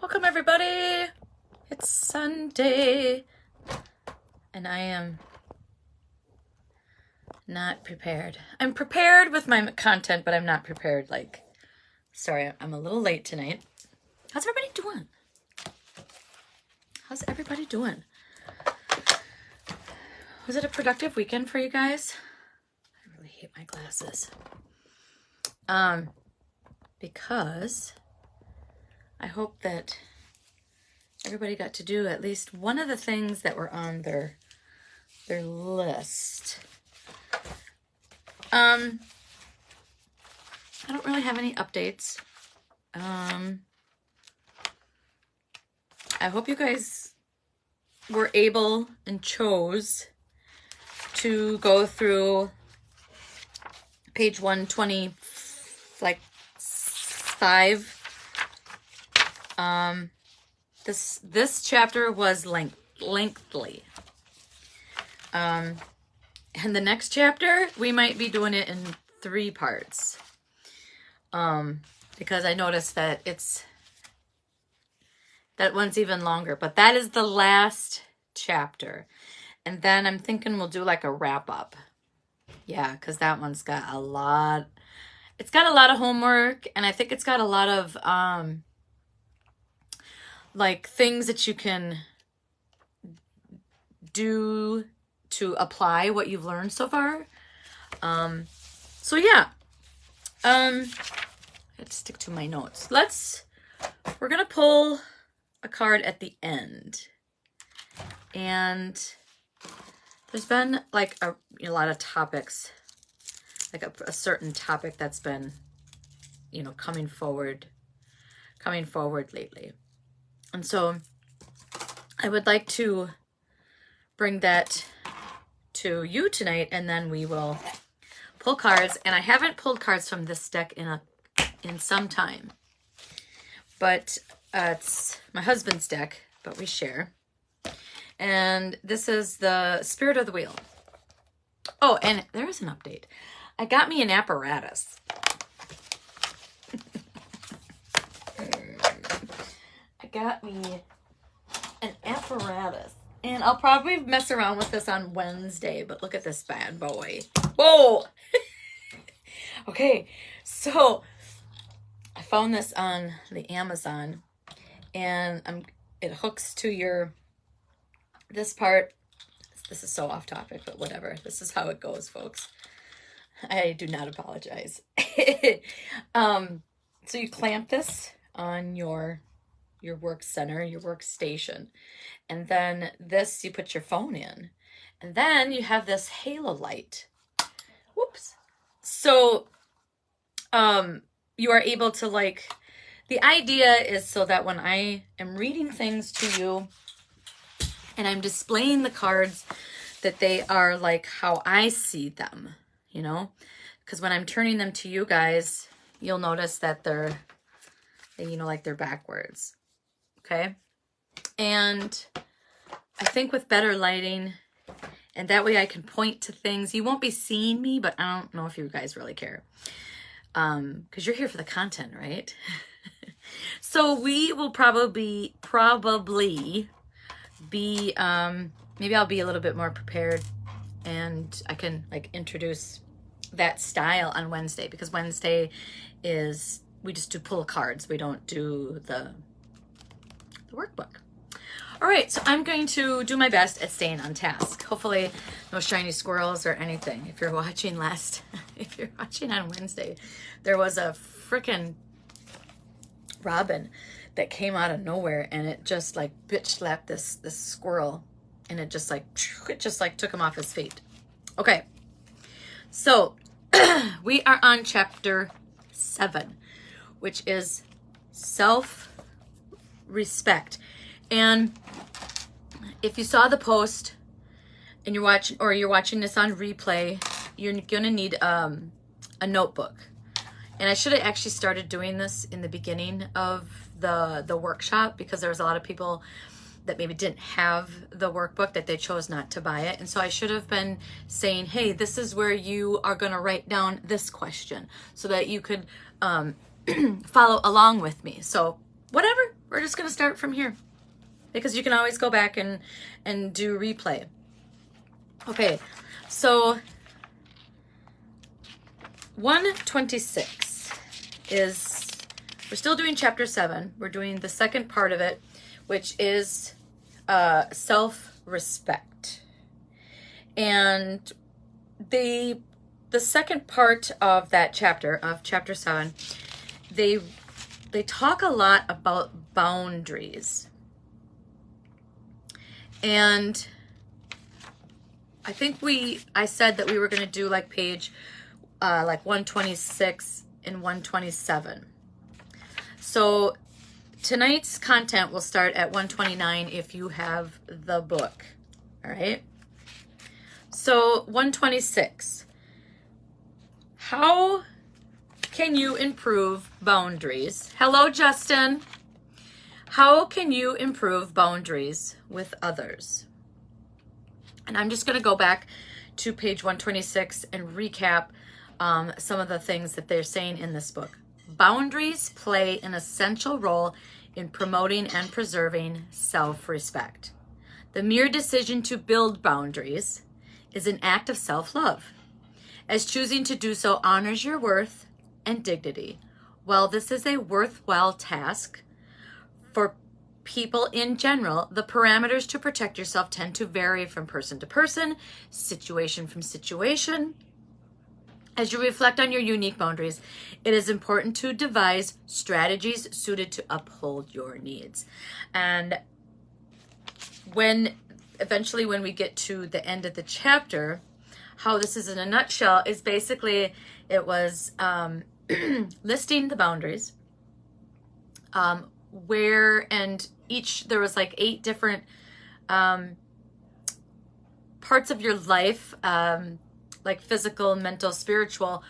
Welcome everybody. It's Sunday and I am not prepared. I'm prepared with my content, but I'm not prepared. Sorry, I'm a little late tonight. How's everybody doing? Was it a productive weekend for you guys? I really hate my glasses. Because I hope that everybody got to do at least one of the things that were on their list. I don't really have any updates. I hope you guys were able and chose to go through page 120, like 5. This chapter was lengthy. And the next chapter, we might be doing it in 3 parts. Because I noticed that that one's even longer, but that is the last chapter. And then I'm thinking we'll do like a wrap up. Yeah, because that one's got a lot. It's got a lot of homework, and I think it's got a lot of like things that you can do to apply what you've learned so far. So yeah. I have to stick to my notes. We're gonna pull a card at the end. And there's been like a lot of topics, like a certain topic that's been, coming forward lately. And so I would like to bring that to you tonight, and then we will pull cards. And I haven't pulled cards from this deck in some time, but it's my husband's deck, but we share. And this is the Spirit of the Wheel. Oh, and there is an update. I got me an apparatus. And I'll probably mess around with this on Wednesday, but look at this bad boy. Whoa! Okay, so I found this on the Amazon, and it hooks to this part. This is so off topic, but whatever. This is how it goes, folks. I do not apologize. So you clamp this on your work center, your workstation. And then this, you put your phone in. And then you have this halo light. Whoops. So you are able to the idea is so that when I am reading things to you and I'm displaying the cards, that they are like how I see them, because when I'm turning them to you guys, you'll notice that they're backwards. Okay. And I think with better lighting, and that way I can point to things. You won't be seeing me, but I don't know if you guys really care. Because you're here for the content, right? So we will probably be, maybe I'll be a little bit more prepared, and I can introduce that style on Wednesday, because Wednesday is, we just do pull cards. We don't do the workbook. All right, so I'm going to do my best at staying on task. Hopefully no shiny squirrels or anything. If you're watching on Wednesday, there was a frickin' robin that came out of nowhere, and it just bitch slapped this squirrel, and it just took him off his feet. Okay, so we are on chapter 7, which is self-respect. And if you saw the post and you're watching this on replay, you're gonna need a notebook. And I should have actually started doing this in the beginning of the workshop, because there was a lot of people that maybe didn't have the workbook, that they chose not to buy it. And so I should have been saying, hey, this is where you are going to write down this question so that you could follow along with me. So whatever. We're just going to start from here because you can always go back and do replay. Okay, so 126 is, we're still doing chapter 7. We're doing the second part of it, which is self-respect. And the second part of that chapter, of chapter 7, they talk a lot about boundaries. And I think I said that we were going to do like page like 126 and 127. So tonight's content will start at 129 if you have the book. All right. So 126. How can you improve boundaries? Hello, Justin. How can you improve boundaries with others? And I'm just going to go back to page 126 and recap some of the things that they're saying in this book. Boundaries play an essential role in promoting and preserving self-respect. The mere decision to build boundaries is an act of self-love, as choosing to do so honors your worth and dignity. While this is a worthwhile task for people in general, the parameters to protect yourself tend to vary from person to person, situation from situation. As you reflect on your unique boundaries, it is important to devise strategies suited to uphold your needs. And eventually when we get to the end of the chapter, how this is in a nutshell is basically, it was listing the boundaries, there was like 8 different parts of your life, like physical, mental, spiritual,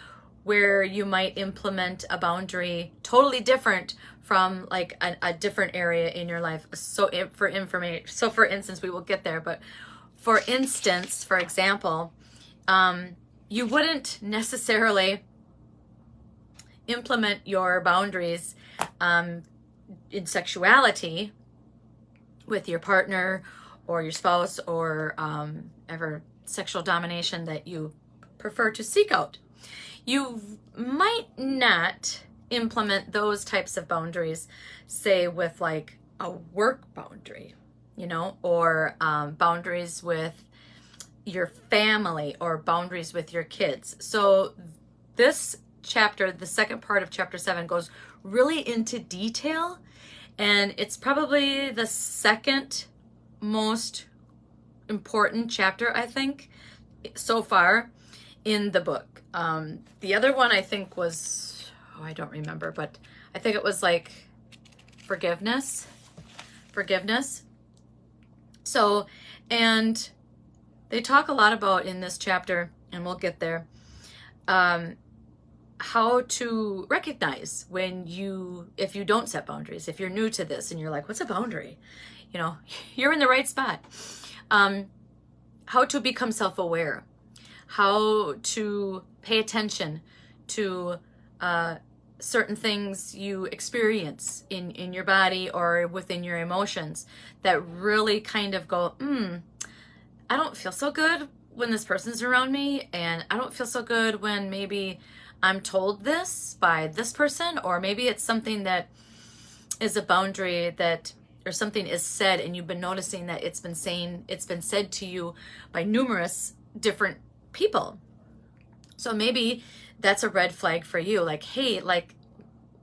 where you might implement a boundary totally different from like a different area in your life. So for instance, we will get there, but for instance, for example, you wouldn't necessarily implement your boundaries in sexuality with your partner or your spouse or ever sexual domination that you prefer to seek out. You might not implement those types of boundaries, say with like a work boundary, or boundaries with your family or boundaries with your kids. So this chapter, the second part of chapter 7, goes really into detail, and it's probably the second most important chapter, I think, so far in the book. The other one I think was, I don't remember, but I think it was like forgiveness. So, and they talk a lot about in this chapter, and we'll get there, how to recognize if you don't set boundaries. If you're new to this and you're like, what's a boundary? You're in the right spot. How to become self-aware, how to pay attention to certain things you experience in your body or within your emotions that really kind of go, I don't feel so good when this person's around me, and I don't feel so good when maybe I'm told this by this person, or maybe it's something that is a boundary or something is said and you've been noticing that it's been said to you by numerous different people. So maybe that's a red flag for you. Like, hey, like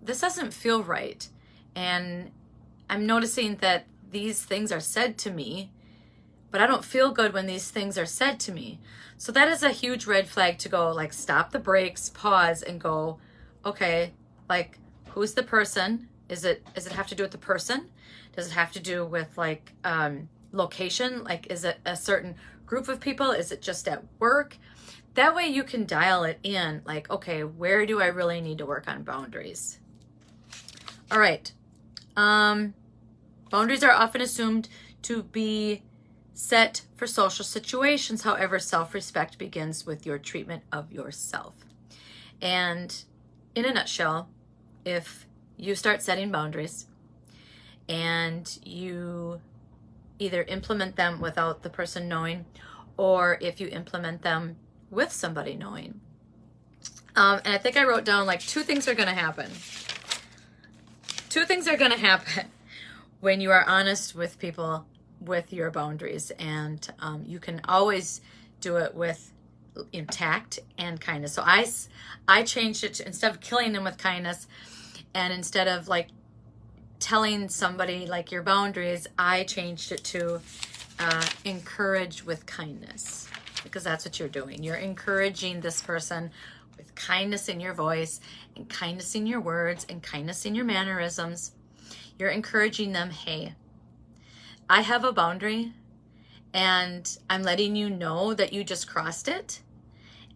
this doesn't feel right. And I'm noticing that these things are said to me, but I don't feel good when these things are said to me. So that is a huge red flag to go like stop the brakes, pause, and go, okay, like who's the person? Does it have to do with the person? Does it have to do with like location? Like, is it a certain group of people? Is it just at work? That way you can dial it in, like, okay, where do I really need to work on boundaries? All right. Boundaries are often assumed to be set for social situations. However, self-respect begins with your treatment of yourself. And in a nutshell, if you start setting boundaries, and you either implement them without the person knowing, or if you implement them with somebody knowing. And I think I wrote down like 2 things are going to happen. 2 things are going to happen when you are honest with people with your boundaries. And you can always do it with tact and kindness. So I changed it to, instead of killing them with kindness, and instead of like telling somebody like your boundaries, I changed it to encourage with kindness, because that's what you're doing. You're encouraging this person with kindness in your voice and kindness in your words and kindness in your mannerisms. You're encouraging them, hey, I have a boundary and I'm letting you know that you just crossed it,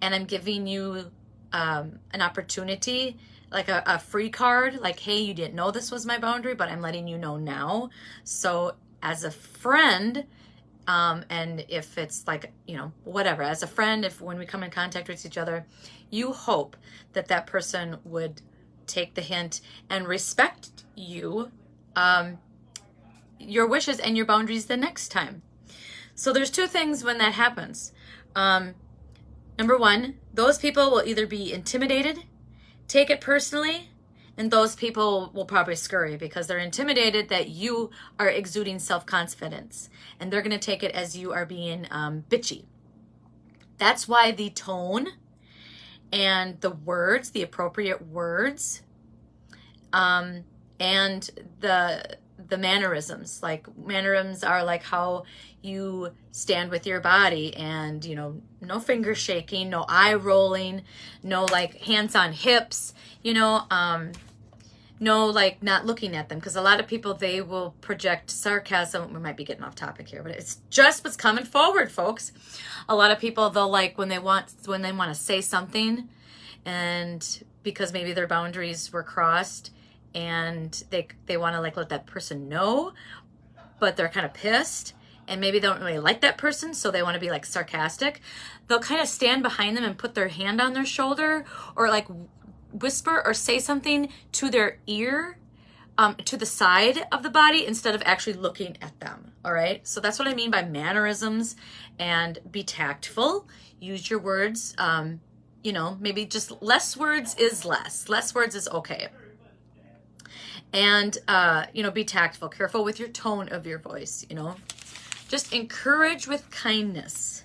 and I'm giving you an opportunity, like a free card, like, hey, you didn't know this was my boundary, but I'm letting you know now. So as a friend, and if it's like, whatever, as a friend, if when we come in contact with each other, you hope that that person would take the hint and respect you, your wishes and your boundaries the next time. So there's 2 things when that happens. Number 1, those people will either be intimidated, take it personally, and those people will probably scurry because they're intimidated that you are exuding self-confidence, and they're going to take it as you are being bitchy. That's why the tone and the words, the appropriate words, and the mannerisms, like mannerisms are like how you stand with your body, and no finger shaking, no eye rolling, no like hands on hips, no like not looking at them, because a lot of people, they will project sarcasm. We might be getting off topic here, but it's just what's coming forward, folks. A lot of people, they'll like when they want to say something, and because maybe their boundaries were crossed, and they want to like let that person know, but they're kind of pissed, and maybe they don't really like that person, so they want to be like sarcastic. They'll kind of stand behind them and put their hand on their shoulder, or like whisper or say something to their ear, to the side of the body, instead of actually looking at them. All right, so that's what I mean by mannerisms. And be tactful, use your words, maybe just less words is less words is okay. And, be tactful, careful with your tone of your voice, just encourage with kindness.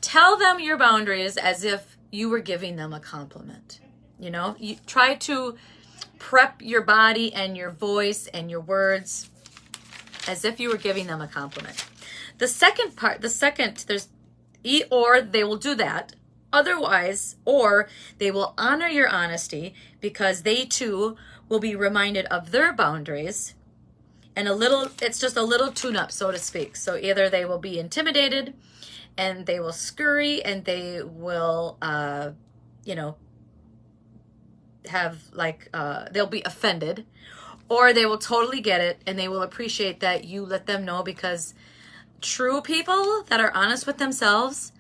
Tell them your boundaries as if you were giving them a compliment. You try to prep your body and your voice and your words as if you were giving them a compliment. The second part, there's or they will do that. Otherwise, or they will honor your honesty because they too will be reminded of their boundaries, and it's just a little tune-up, so to speak. So either they will be intimidated and they will scurry, and they will, have like, they'll be offended, or they will totally get it and they will appreciate that you let them know, because true people that are honest with themselves,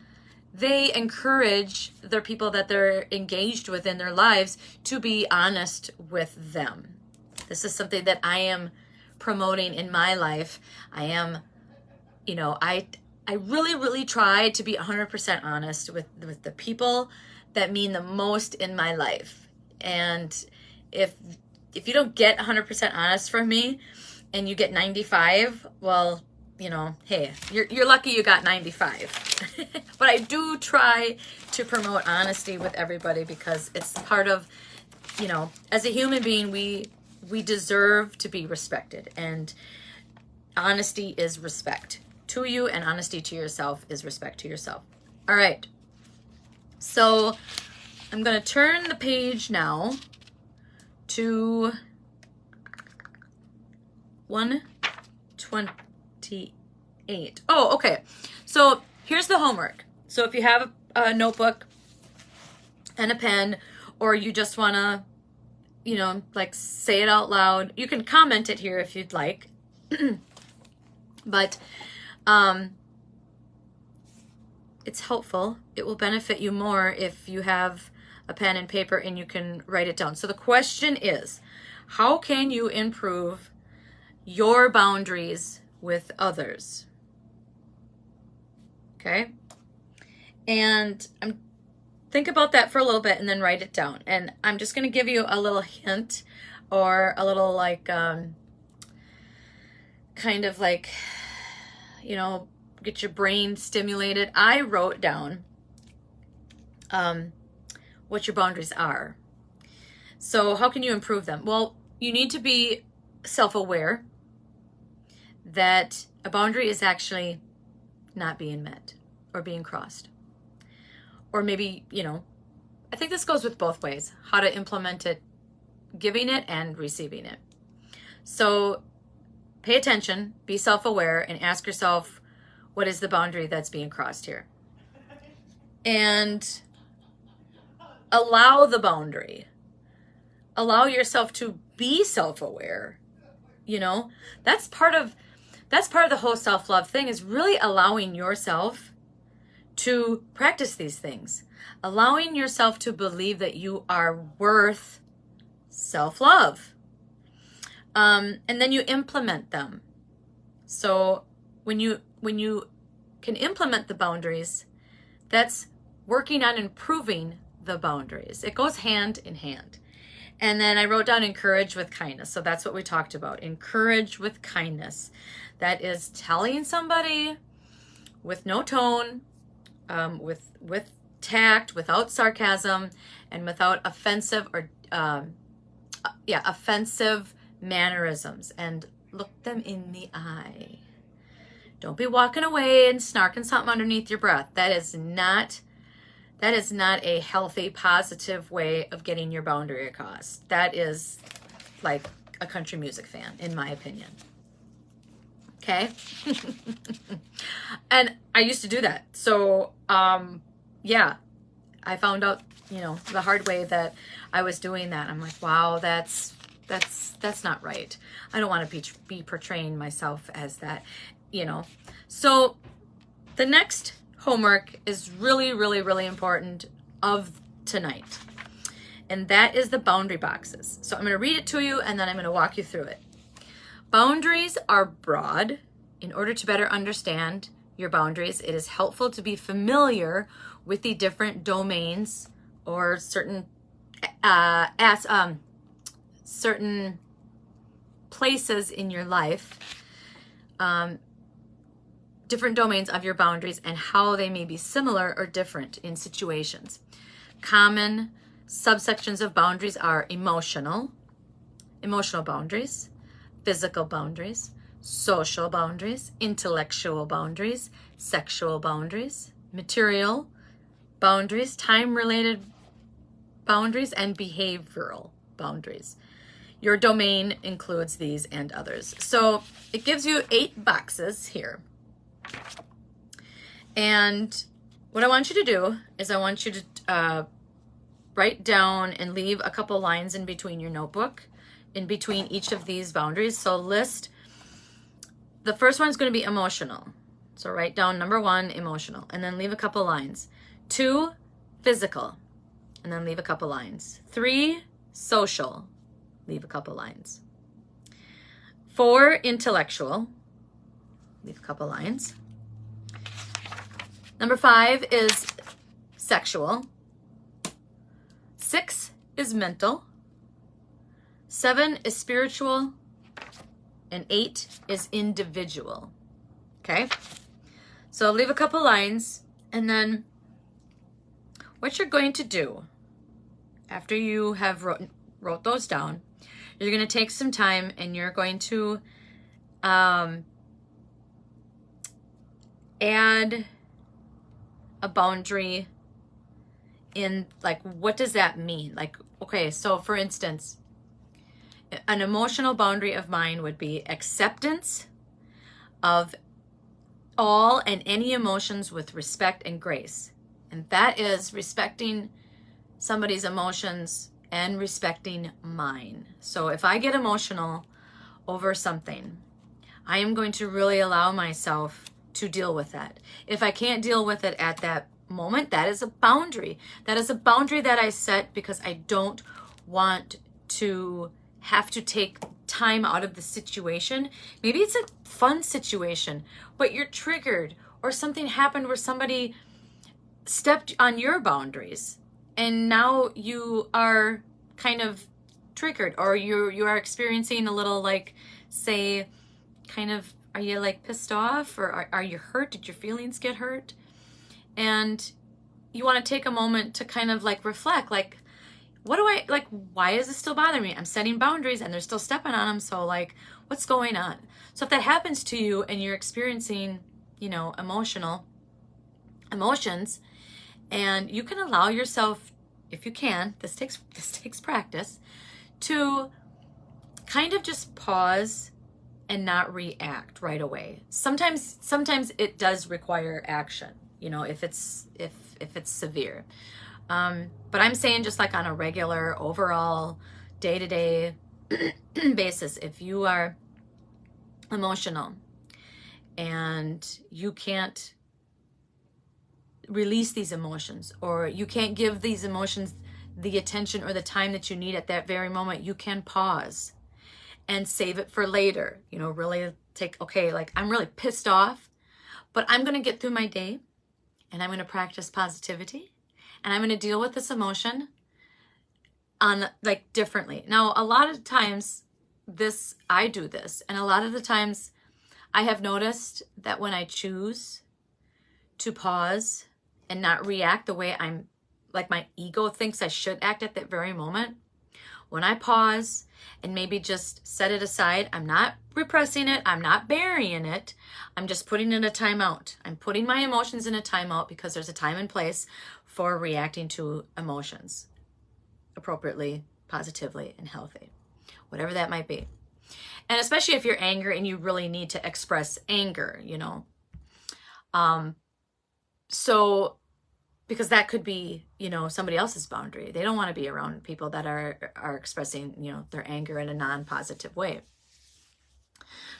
they encourage their people that they're engaged with in their lives to be honest with them. This is something that I am promoting in my life. I am, I really, really try to be 100% honest with the people that mean the most in my life. And if you don't get 100% honest from me and you get 95, well, hey, you're lucky you got 95. But I do try to promote honesty with everybody, because it's part of, as a human being, we deserve to be respected, and honesty is respect to you, and honesty to yourself is respect to yourself. All right. So I'm going to turn the page now to 128. Oh, okay. So here's the homework. So if you have a notebook and a pen, or you just want to, like say it out loud, you can comment it here if you'd like. But it's helpful. It will benefit you more if you have a pen and paper and you can write it down. So the question is, how can you improve your boundaries with others. Okay? And think about that for a little bit and then write it down. And I'm just going to give you a little hint or a little like, kind of like, you know, get your brain stimulated. I wrote down what your boundaries are. So how can you improve them? Well, you need to be self-aware that a boundary is actually not being met or being crossed. Or maybe, you know, I think this goes with both ways, how to implement it, giving it and receiving it. So pay attention, be self-aware, and ask yourself, what is the boundary that's being crossed here? And allow the boundary. Allow yourself to be self-aware. You know, that's part of the whole self-love thing, is really allowing yourself to practice these things. Allowing yourself to believe that you are worth self-love. And then you implement them. So when you can implement the boundaries, that's working on improving the boundaries. It goes hand in hand. And then I wrote down encourage with kindness. So that's what we talked about. Encourage with kindness. That is telling somebody with no tone, with tact, without sarcasm, and without offensive or offensive mannerisms. And look them in the eye. Don't be walking away and snarking something underneath your breath. That is not a healthy, positive way of getting your boundary across. That is like a country music fan, in my opinion. Okay? And I used to do that. So, yeah, I found out, you know, the hard way that I was doing that. I'm like, wow, that's not right. I don't want to be portraying myself as that, you know. So the next homework is really, really, really important of tonight. And that is the boundary boxes. So I'm going to read it to you and then I'm going to walk you through it. Boundaries are broad. In order to better understand your boundaries, it is helpful to be familiar with the different domains or certain certain places in your life, different domains of your boundaries and how they may be similar or different in situations. Common subsections of boundaries are emotional boundaries, physical boundaries, social boundaries, intellectual boundaries, sexual boundaries, material boundaries, time-related boundaries, and behavioral boundaries. Your domain includes these and others. So it gives you 8 boxes here. And what I want you to do is I want you to write down and leave a couple lines in between your notebook, in between each of these boundaries. So list, the first one is going to be emotional. So write down number 1, emotional, and then leave a couple lines. 2, physical, and then leave a couple lines. 3, social, leave a couple lines. 4, intellectual, leave a couple lines. Number 5 is sexual. 6 is mental. 7 is spiritual. And 8 is individual. Okay? So leave a couple lines, and then what you're going to do after you have wrote those down, you're going to take some time and you're going to add a boundary in, like, what does that mean? Like, okay, so for instance, an emotional boundary of mine would be acceptance of all and any emotions with respect and grace. And that is respecting somebody's emotions and respecting mine. So if I get emotional over something, I am going to really allow myself to deal with that. If I can't deal with it at that moment, that is a boundary. That is a boundary that I set because I don't want to have to take time out of the situation. Maybe it's a fun situation, but you're triggered, or something happened where somebody stepped on your boundaries, and now you are kind of triggered, or you are experiencing a little, like, say, kind of, are you like pissed off, or are you hurt? Did your feelings get hurt? And you want to take a moment to kind of like reflect, like, what do I, like, why is this still bothering me? I'm setting boundaries and they're still stepping on them. So like, what's going on? So if that happens to you and you're experiencing, you know, emotions, and you can allow yourself, if you can, this takes practice, to kind of just pause and not react right away. Sometimes it does require action, you know, if it's severe. But I'm saying, just like on a regular, overall, day-to-day basis, if you are emotional and you can't release these emotions, or you can't give these emotions the attention or the time that you need at that very moment, you can pause and save it for later. You know, really take, okay, like, I'm really pissed off, but I'm going to get through my day, and I'm going to practice positivity, and I'm going to deal with this emotion on, like, differently. Now, a lot of times I do this, and a lot of the times I have noticed that when I choose to pause and not react the way my ego thinks I should act at that very moment, when I pause and maybe just set it aside, I'm not repressing it, I'm not burying it, I'm just putting in a timeout. I'm putting my emotions in a timeout, because there's a time and place for reacting to emotions appropriately, positively, and healthy, whatever that might be. And especially if you're angry and you really need to express anger, you know. So, because that could be, you know, somebody else's boundary. They don't want to be around people that are expressing, you know, their anger in a non-positive way.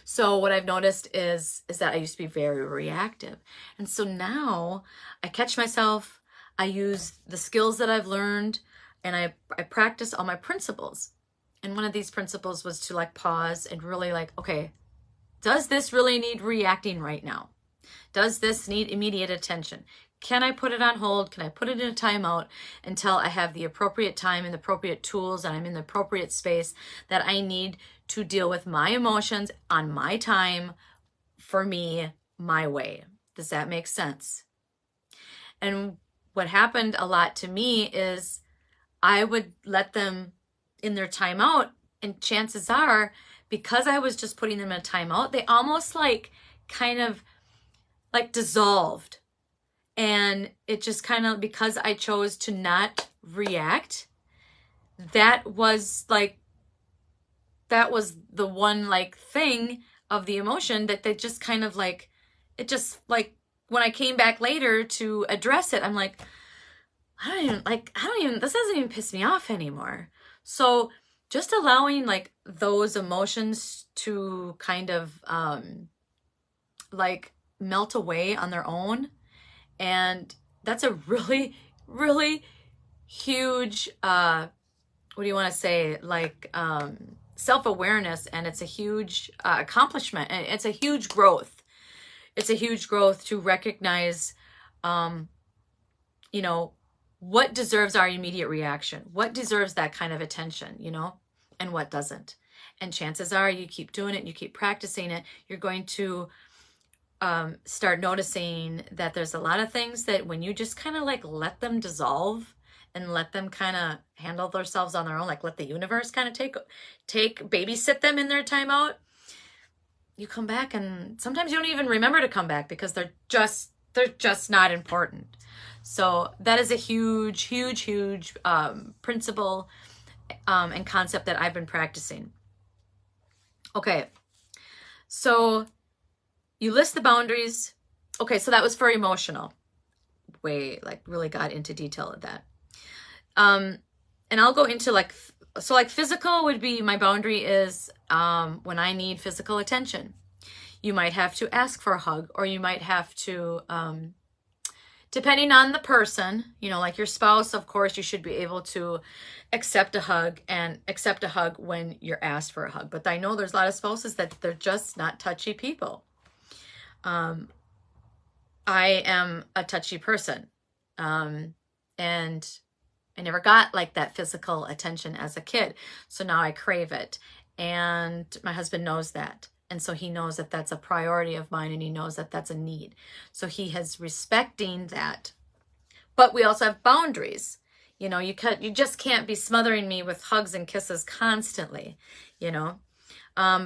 So what I've noticed is that I used to be very reactive. And so now I catch myself, I use the skills that I've learned, and I practice all my principles. And one of these principles was to, like, pause and really, like, okay, does this really need reacting right now? Does this need immediate attention? Can I put it on hold? Can I put it in a timeout until I have the appropriate time and the appropriate tools, and I'm in the appropriate space that I need to deal with my emotions on my time, for me, my way? Does that make sense? And what happened a lot to me is I would let them in their timeout, and chances are, because I was just putting them in a timeout, they almost like kind of like dissolved. And it just kind of, because I chose to not react, that was the one, like, thing of the emotion that they just kind of, like, it just, like, when I came back later to address it, I'm like, this doesn't even piss me off anymore. So just allowing, like, those emotions to kind of like melt away on their own. And that's a really, really huge, what do you want to say, like, self-awareness, and it's a huge accomplishment, and it's a huge growth. It's a huge growth to recognize, you know, what deserves our immediate reaction, what deserves that kind of attention, you know, and what doesn't. And chances are, you keep doing it and you keep practicing it, you're going to start noticing that there's a lot of things that when you just kind of, like, let them dissolve and let them kind of handle themselves on their own, like, let the universe kind of babysit them in their timeout, you come back, and sometimes you don't even remember to come back because they're just not important. So that is a huge, huge, huge principle and concept that I've been practicing. Okay, so you list the boundaries. Okay, so that was for emotional. Really got into detail of that. And I'll go into, like, so, like, physical would be, my boundary is when I need physical attention. You might have to ask for a hug, or you might have to Depending on the person, you know, like your spouse, of course, you should be able to accept a hug and accept a hug when you're asked for a hug. But I know there's a lot of spouses that they're just not touchy people. I am a touchy person. And I never got like that physical attention as a kid. So now I crave it. And my husband knows that. And so he knows that that's a priority of mine, and he knows that that's a need. So he is respecting that. But we also have boundaries. You know, you just can't be smothering me with hugs and kisses constantly, you know.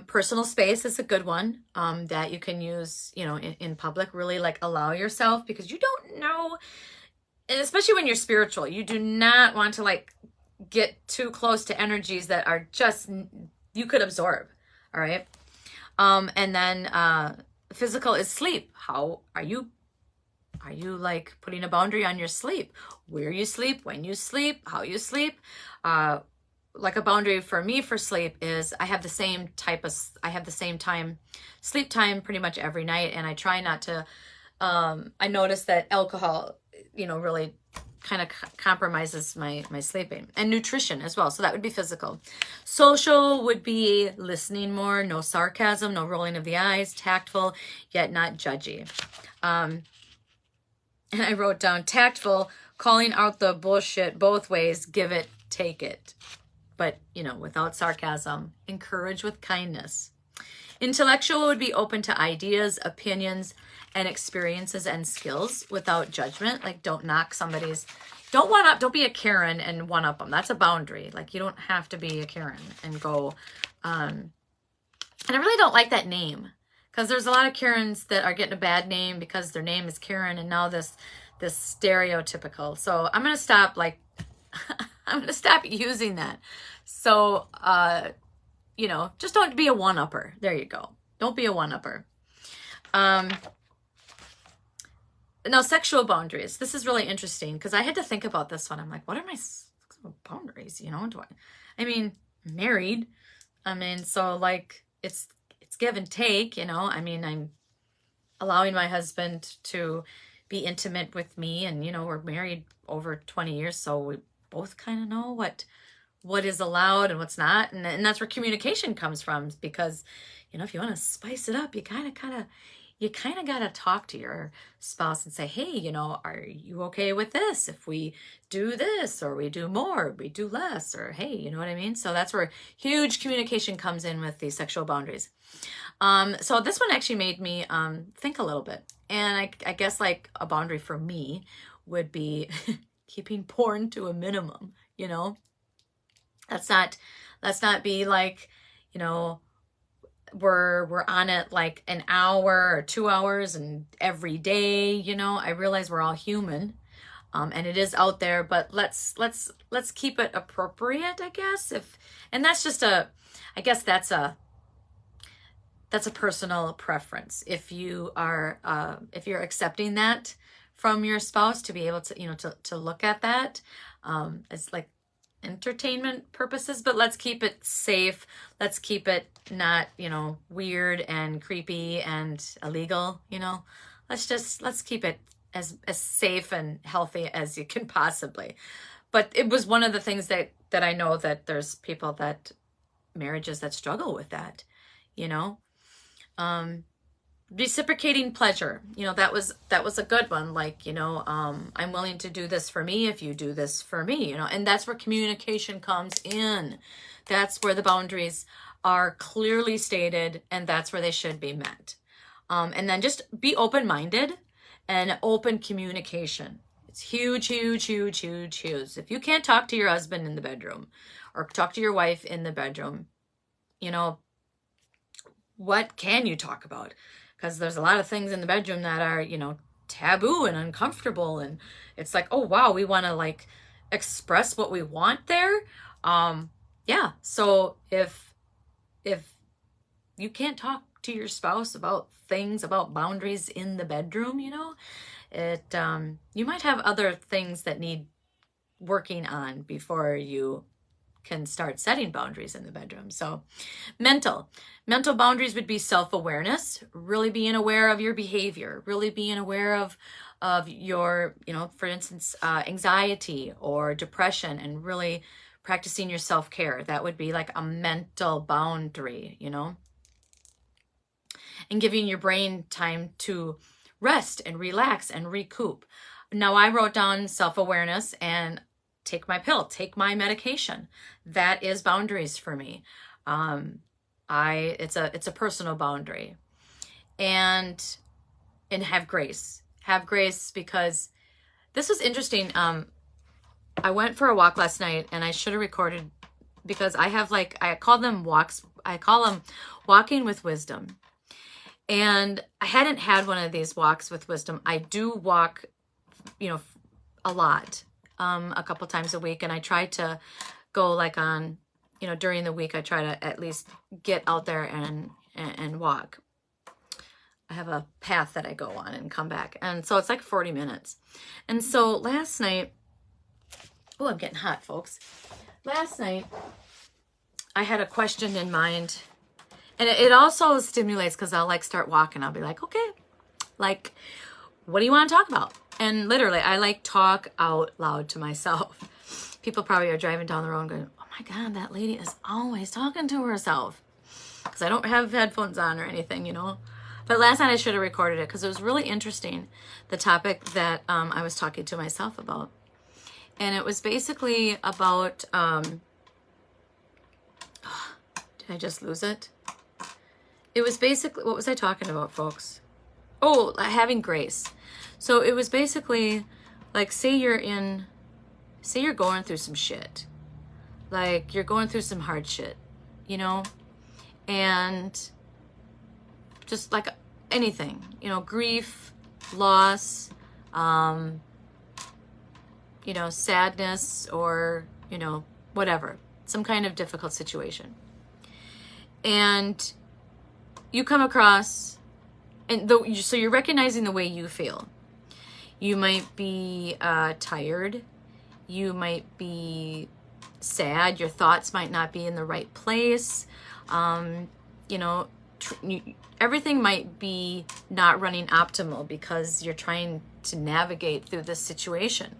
Personal space is a good one that you can use, you know, in public. Really like allow yourself, because you don't know, and especially when you're spiritual, you do not want to like get too close to energies that are just, you could absorb. All right. And then physical is sleep. How are you like putting a boundary on your sleep? Where you sleep, when you sleep, how you sleep? Like a boundary for me for sleep is I have the same time, sleep time pretty much every night. And I try not to, I notice that alcohol, you know, really kind of compromises my sleeping, and nutrition as well. So that would be physical. Social would be listening more, no sarcasm, no rolling of the eyes, tactful, yet not judgy. And I wrote down tactful, calling out the bullshit both ways, give it, take it. But, you know, without sarcasm, encourage with kindness. Intellectual would be open to ideas, opinions, and experiences and skills without judgment. Like, don't knock somebody's, don't be a Karen and one up them. That's a boundary. Like, you don't have to be a Karen and go, and I really don't like that name, because there's a lot of Karens that are getting a bad name because their name is Karen, and now this stereotypical. So I'm going to stop, like, I'm going to stop using that. So, you know, just don't be a one-upper. There you go. Don't be a one-upper. Now, sexual boundaries. This is really interesting because I had to think about this one. I'm like, what are my sexual boundaries? You know, I mean, married. I mean, so like it's give and take, you know. I mean, I'm allowing my husband to be intimate with me, and, you know, we're married over 20 years. So we both kind of know what is allowed and what's not. And that's where communication comes from, because, you know, if you want to spice it up, you kind of got to talk to your spouse and say, hey, you know, are you okay with this? If we do this, or we do more, we do less, or hey, you know what I mean? So that's where huge communication comes in with these sexual boundaries. So this one actually made me think a little bit. And I guess like a boundary for me would be keeping porn to a minimum, you know? Let's not be like, you know, we're on it like an hour or 2 hours and every day, you know. I realize we're all human, and it is out there, but let's keep it appropriate, I guess. And that's just I guess that's a personal preference. If you are if you're accepting that from your spouse, to be able to, you know, to look at that as like entertainment purposes, but let's keep it safe. Let's keep it not, you know, weird and creepy and illegal, you know. Let's keep it as safe and healthy as you can possibly. But it was one of the things that I know that there's people that marriages that struggle with that, you know. Reciprocating pleasure, you know, that was a good one. Like, you know, I'm willing to do this for me if you do this for me, you know. And that's where communication comes in. That's where the boundaries are clearly stated, and that's where they should be met. And then just be open-minded and open communication. It's huge, huge, huge, huge, huge. If you can't talk to your husband in the bedroom or talk to your wife in the bedroom, you know, what can you talk about? Because there's a lot of things in the bedroom that are, you know, taboo and uncomfortable. And it's like, oh, wow, we want to like express what we want there. Yeah. So if you can't talk to your spouse about things, about boundaries in the bedroom, you know, you might have other things that need working on before you can start setting boundaries in the bedroom. So mental boundaries would be self-awareness, really being aware of your behavior, really being aware of of your, for instance, anxiety or depression, and really practicing your self-care. That would be like a mental boundary, and giving your brain time to rest and relax and recoup. Now, I wrote down self-awareness and take my pill, take my medication. That is boundaries for me. It's a personal boundary. And have grace. Have grace, because this was interesting. I went for a walk last night, and I should have recorded, because I call them walks. I call them walking with wisdom. And I hadn't had one of these walks with wisdom. I do walk, a lot, a couple times a week. And I try to go like on, during the week, I try to at least get out there and walk. I have a path that I go on and come back. And so it's like 40 minutes. And so last night, oh, I'm getting hot, folks. Last night, I had a question in mind. And it also stimulates, because I'll like start walking. I'll be like, okay, like, what do you want to talk about? And literally, I like talk out loud to myself. People probably are driving down the road and going, oh my God, that lady is always talking to herself. Because I don't have headphones on or anything, But last night I should have recorded it, because it was really interesting, the topic that I was talking to myself about. And it was basically about, did I just lose it? It was basically, what was I talking about, folks? Oh, having grace. So it was basically like, say you're going through some shit. Like, you're going through some hard shit, and just like anything, grief, loss, sadness, or, whatever, some kind of difficult situation. And you come across, and so you're recognizing the way you feel. You might be tired. You might be sad. Your thoughts might not be in the right place. Everything might be not running optimal, because you're trying to navigate through this situation.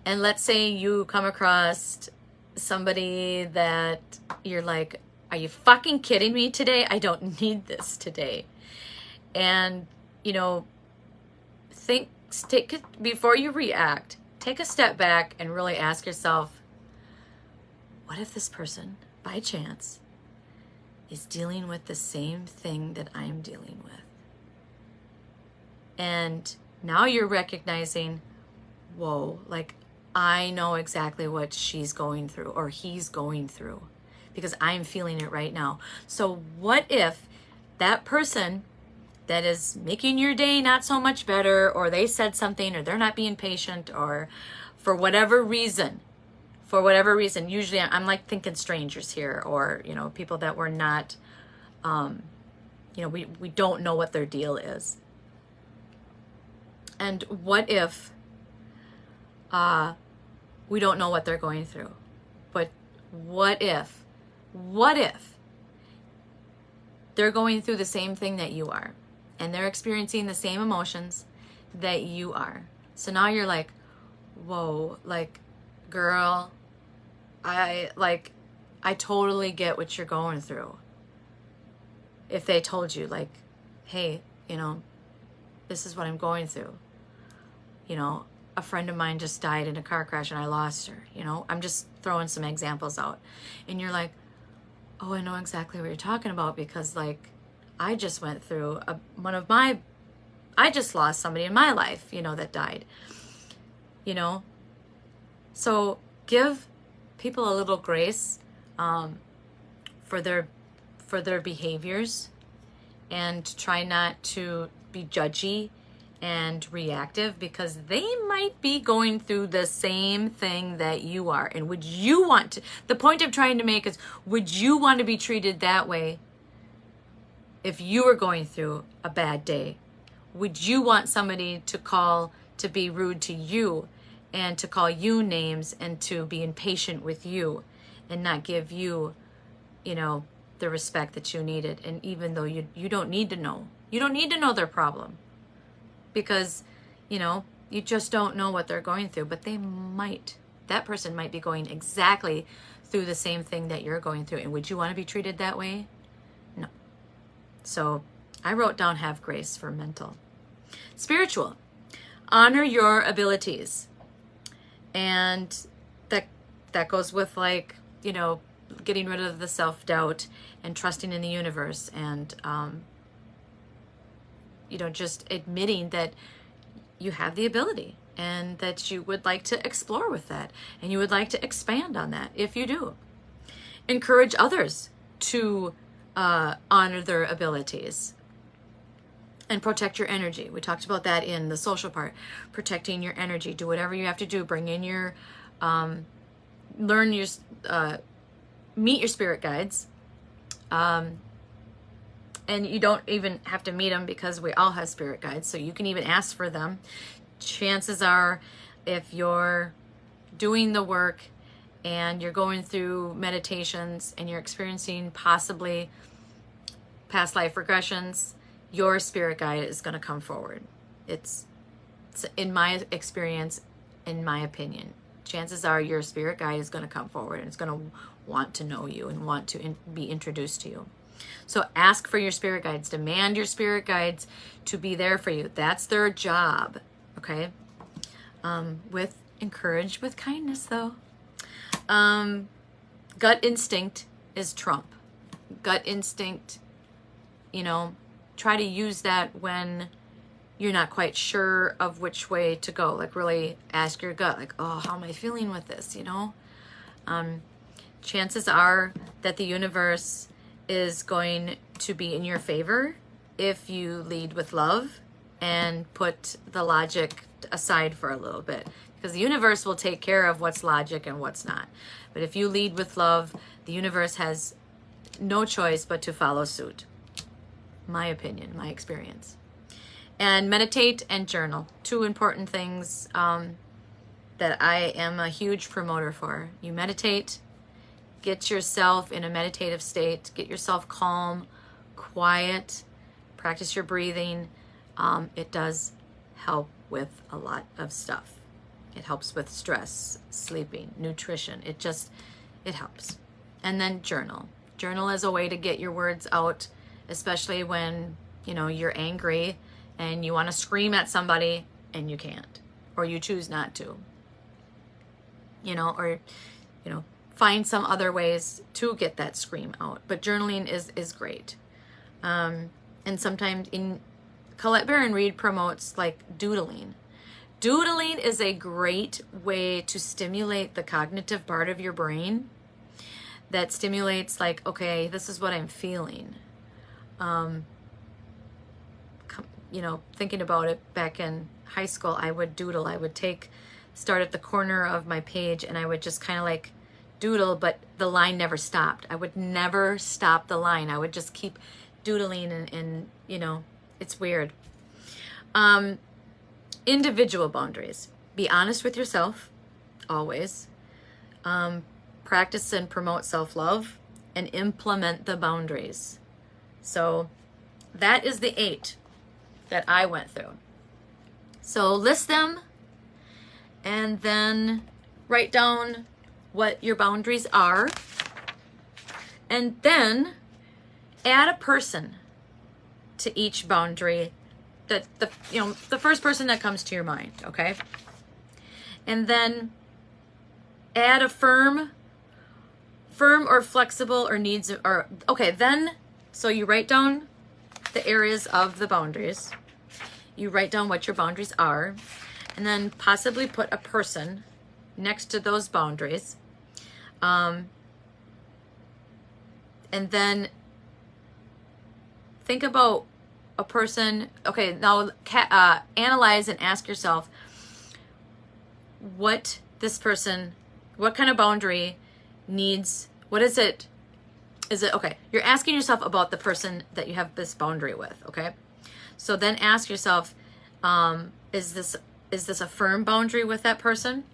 And let's say you come across somebody that you're like, are you fucking kidding me today? I don't need this today. And, take it before you react. Take a step back and really ask yourself, what if this person, by chance, is dealing with the same thing that I'm dealing with? And now you're recognizing, whoa, like, I know exactly what she's going through or he's going through, because I'm feeling it right now. So what if that person that is making your day not so much better, or they said something, or they're not being patient, or for whatever reason, usually I'm like thinking strangers here, or, people that we're not, we don't know what their deal is. And what if we don't know what they're going through? But what if they're going through the same thing that you are, and they're experiencing the same emotions that you are? So now you're like, whoa, like, girl, I totally get what you're going through. If they told you, like, hey, this is what I'm going through. A friend of mine just died in a car crash and I lost her. I'm just throwing some examples out. And you're like, oh, I know exactly what you're talking about, because, like, I just went through I just lost somebody in my life, that died. So give people a little grace for their behaviors, and try not to be judgy and reactive, because they might be going through the same thing that you are. And would you want to, the point I'm trying to make is, would you want to be treated that way if you were going through a bad day? Would you want somebody to be rude to you, and to call you names, and to be impatient with you, and not give you, the respect that you needed? And even though you don't need to know their problem, because, you know, you just don't know what they're going through, but that person might be going exactly through the same thing that you're going through. And would you want to be treated that way? No. So I wrote down have grace for mental. Spiritual, honor your abilities. And that goes with, like, you know, getting rid of the self-doubt and trusting in the universe, and you know, just admitting that you have the ability and that you would like to explore with that and you would like to expand on that if you do. Encourage others to honor their abilities and protect your energy. We talked about that in the social part. Protecting your energy. Do whatever you have to do. Bring in your meet your spirit guides. And you don't even have to meet them, because we all have spirit guides, so you can even ask for them. Chances are, if you're doing the work and you're going through meditations and you're experiencing possibly past life regressions, your spirit guide is going to come forward. It's in my experience, in my opinion, chances are your spirit guide is going to come forward and it's going to want to know you and want to be introduced to you. So ask for your spirit guides. Demand your spirit guides to be there for you. That's their job, okay? Encouraged with kindness, though. Gut instinct is trump. Gut instinct, you know, try to use that when you're not quite sure of which way to go. Like, really ask your gut, like, oh, how am I feeling with this, you know? Chances are that the universe is going to be in your favor if you lead with love and put the logic aside for a little bit, because the universe will take care of what's logic and what's not. But if you lead with love, the universe has no choice but to follow suit. My opinion, my experience. And meditate and journal. Two important things that I am a huge promoter for. You meditate. Get yourself in a meditative state. Get yourself calm, quiet. Practice your breathing. It does help with a lot of stuff. It helps with stress, sleeping, nutrition. It helps. And then journal. Journal is a way to get your words out, especially when, you know, you're angry and you want to scream at somebody and you can't, or you choose not to. You know, or, you know, find some other ways to get that scream out. But journaling is great. And sometimes Colette Baron Reid promotes, like, doodling. Doodling is a great way to stimulate the cognitive part of your brain that stimulates, like, okay, this is what I'm feeling. You know, thinking about it, back in high school, I would doodle. I would start at the corner of my page and I would just kind of like doodle, but the line never stopped. I would never stop the line. I would just keep doodling and you know, it's weird. Individual boundaries. Be honest with yourself, always. Practice and promote self-love and implement the boundaries. So that is the 8 that I went through. So list them and then write down what your boundaries are, and then add a person to each boundary, that the first person that comes to your mind, okay? And then add a firm or flexible or needs, or okay, then so you write down the areas of the boundaries. You write down what your boundaries are, and then possibly put a person next to those boundaries. And then think about a person. Okay, now analyze and ask yourself what kind of boundary needs, what is it? Is it, okay, you're asking yourself about the person that you have this boundary with, okay? So then ask yourself, is this a firm boundary with that person?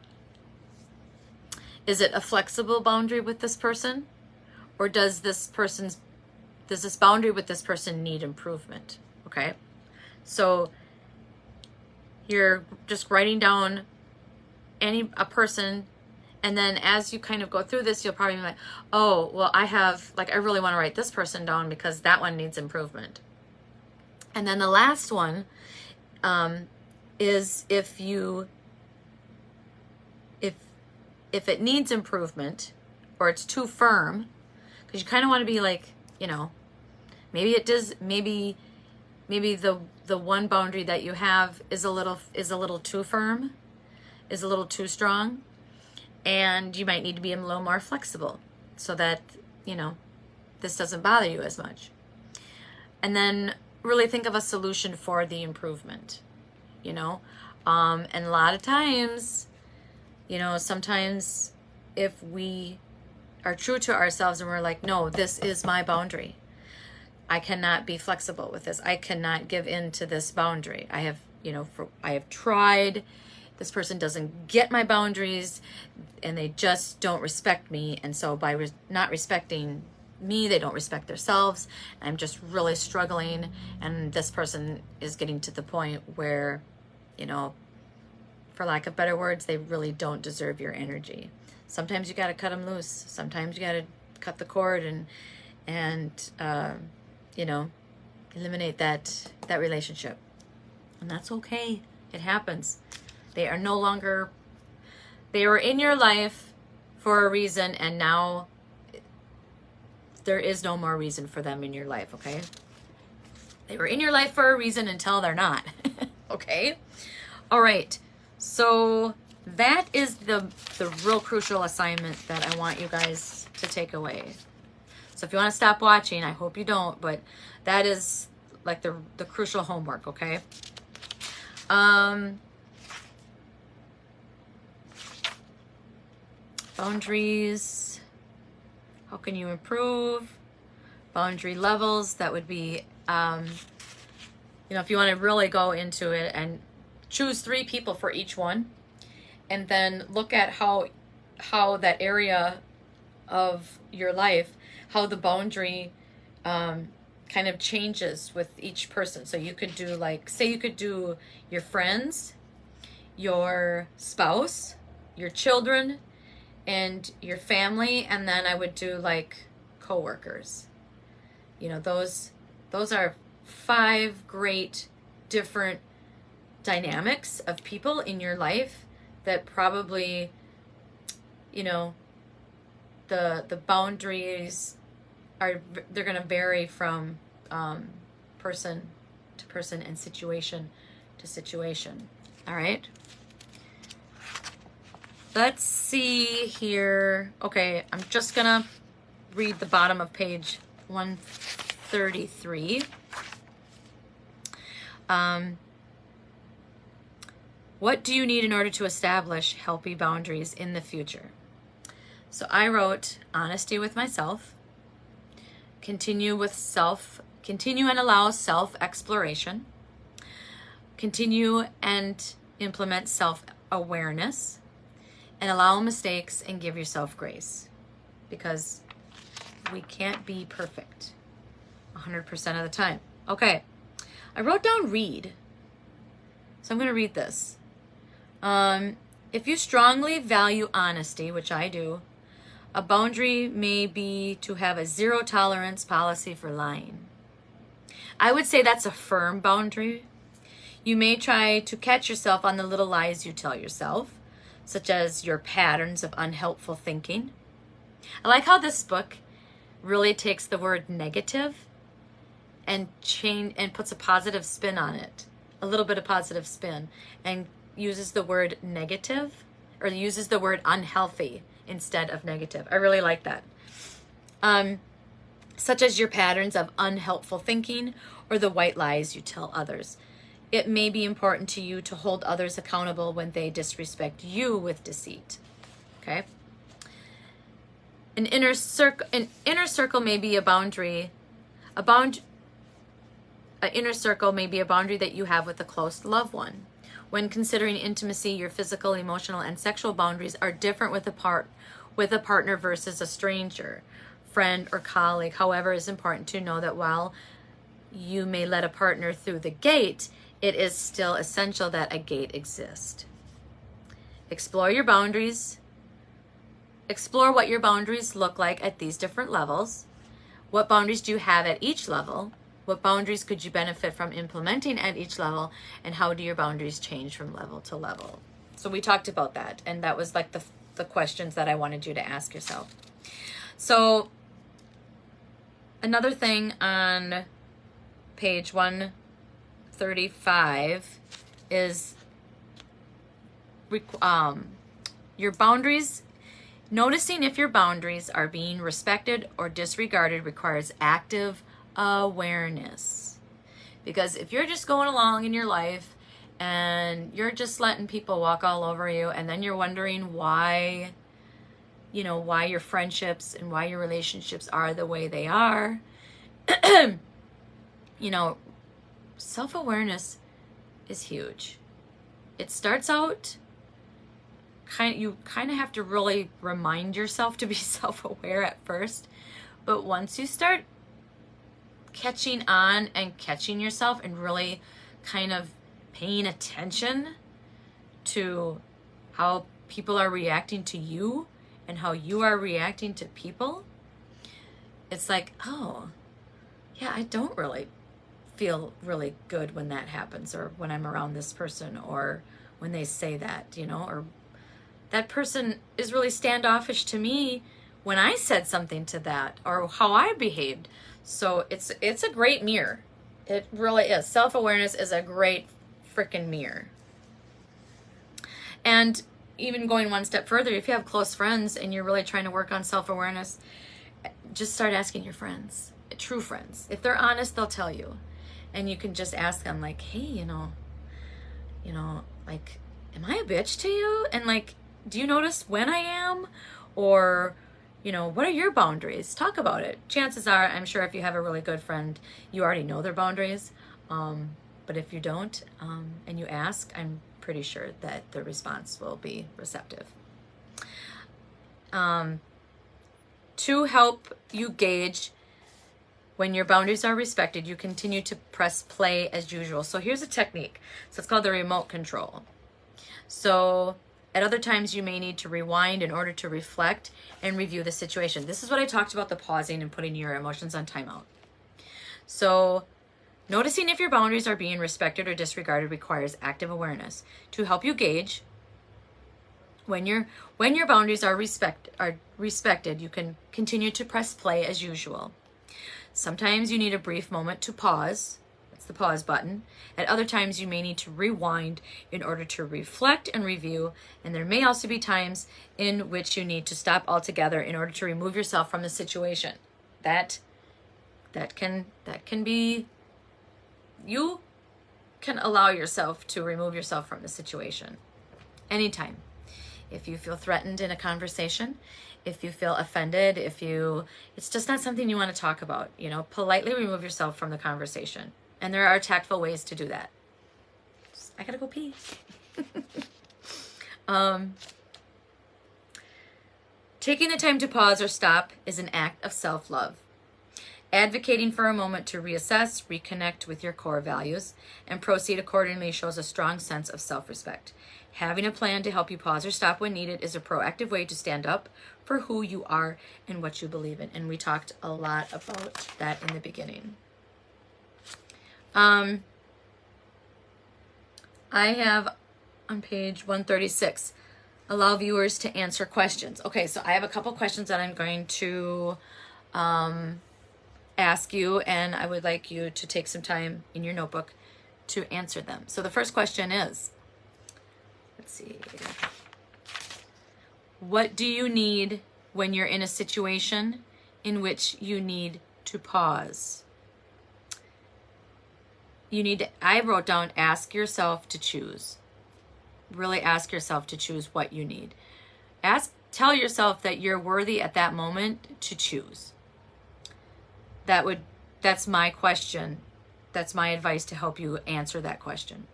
Is it a flexible boundary with this person? Or does this boundary with this person need improvement? Okay? So you're just writing down a person, and then as you kind of go through this, you'll probably be like, oh, well, I really want to write this person down because that one needs improvement. And then the last one is if it needs improvement or it's too firm, because you kind of want to be like, maybe it does, maybe the one boundary that you have is a little too firm, is a little too strong, and you might need to be a little more flexible so that, this doesn't bother you as much. And then really think of a solution for the improvement, and a lot of times, sometimes if we are true to ourselves and we're like, no, this is my boundary. I cannot be flexible with this. I cannot give in to this boundary. I have tried. This person doesn't get my boundaries and they just don't respect me. And so by not respecting me, they don't respect themselves. I'm just really struggling. And this person is getting to the point where, for lack of better words, they really don't deserve your energy. Sometimes you got to cut them loose. Sometimes you got to cut the cord and eliminate that relationship. And that's okay. It happens. They were in your life for a reason, and now there is no more reason for them in your life, okay? They were in your life for a reason until they're not, okay? All right, so that is the real crucial assignment that I want you guys to take away. So if you want to stop watching, I hope you don't, but that is like the crucial homework, okay? Boundaries, how can you improve? Boundary levels, that would be, if you want to really go into it and choose 3 people for each one, and then look at how that area of your life, how the boundary kind of changes with each person. So you could do you could do your friends, your spouse, your children, and your family, and then I would do coworkers. Those are 5 great different dynamics of people in your life that probably, the boundaries they're going to vary from person to person and situation to situation. All right. Let's see here. Okay, I'm just gonna read the bottom of page 133. What do you need in order to establish healthy boundaries in the future? So I wrote honesty with myself, continue and allow self-exploration, continue and implement self-awareness, and allow mistakes and give yourself grace, because we can't be perfect 100% of the time. Okay, I wrote down read. So I'm going to read this. If you strongly value honesty, which I do, a boundary may be to have a 0 tolerance policy for lying. I would say that's a firm boundary. You may try to catch yourself on the little lies you tell yourself, such as your patterns of unhelpful thinking. I like how this book really takes the word negative and puts a positive spin on it, a little bit of positive spin, and uses the word negative, or uses the word unhealthy instead of negative. I really like that. Such as your patterns of unhelpful thinking or the white lies you tell others. It may be important to you to hold others accountable when they disrespect you with deceit. Okay? An inner circle may be a boundary. An inner circle may be a boundary that you have with a close loved one. When considering intimacy, your physical, emotional, and sexual boundaries are different with a partner versus a stranger, friend, or colleague. However, it's important to know that while you may let a partner through the gate, it is still essential that a gate exist. Explore your boundaries. Explore what your boundaries look like at these different levels. What boundaries do you have at each level? What boundaries could you benefit from implementing at each level? And how do your boundaries change from level to level? So we talked about that, and that was like the questions that I wanted you to ask yourself. So another thing on page 135 is your boundaries. Noticing if your boundaries are being respected or disregarded requires active awareness. Because if you're just going along in your life and you're just letting people walk all over you, and then you're wondering why, why your friendships and why your relationships are the way they are, self-awareness is huge. It starts out you kind of have to really remind yourself to be self-aware at first, but once you start catching on and catching yourself and really kind of paying attention to how people are reacting to you and how you are reacting to people, it's like, oh yeah, I don't really feel really good when that happens, or when I'm around this person, or when they say that, or that person is really standoffish to me when I said something to that, or how I behaved. So it's a great mirror. It really is. Self-awareness is a great freaking mirror. And even going one step further, if you have close friends and you're really trying to work on self-awareness, just start asking your friends, true friends. If they're honest, they'll tell you. And you can just ask them like, hey, like, am I a bitch to you? And like, do you notice when I am? Or, what are your boundaries? Talk about it. Chances are, I'm sure if you have a really good friend, you already know their boundaries. But if you don't, and you ask, I'm pretty sure that the response will be receptive. To help you gauge when your boundaries are respected, you continue to press play as usual. So here's a technique. So it's called the remote control. So at other times, you may need to rewind in order to reflect and review the situation. This is what I talked about, the pausing and putting your emotions on timeout. So noticing if your boundaries are being respected or disregarded requires active awareness. To help you gauge when your boundaries are respected, you can continue to press play as usual. Sometimes you need a brief moment to pause. The pause button. At other times, you may need to rewind in order to reflect and review, and there may also be times in which you need to stop altogether in order to remove yourself from the situation. That can be, you can allow yourself to remove yourself from the situation anytime. If you feel threatened in a conversation, if you feel offended, it's just not something you want to talk about, politely remove yourself from the conversation. And there are tactful ways to do that. I gotta go pee. Taking the time to pause or stop is an act of self-love. Advocating for a moment to reassess, reconnect with your core values, and proceed accordingly shows a strong sense of self-respect. Having a plan to help you pause or stop when needed is a proactive way to stand up for who you are and what you believe in. And we talked a lot about that in the beginning. I have on page 136, allow viewers to answer questions. Okay, so I have a couple questions that I'm going to ask you, and I would like you to take some time in your notebook to answer them. So the first question is, let's see, what do you need when you're in a situation in which you need to pause? I wrote down, ask yourself to choose. Really ask yourself to choose what you need. Tell yourself that you're worthy at that moment to choose. That's my question. That's my advice to help you answer that question.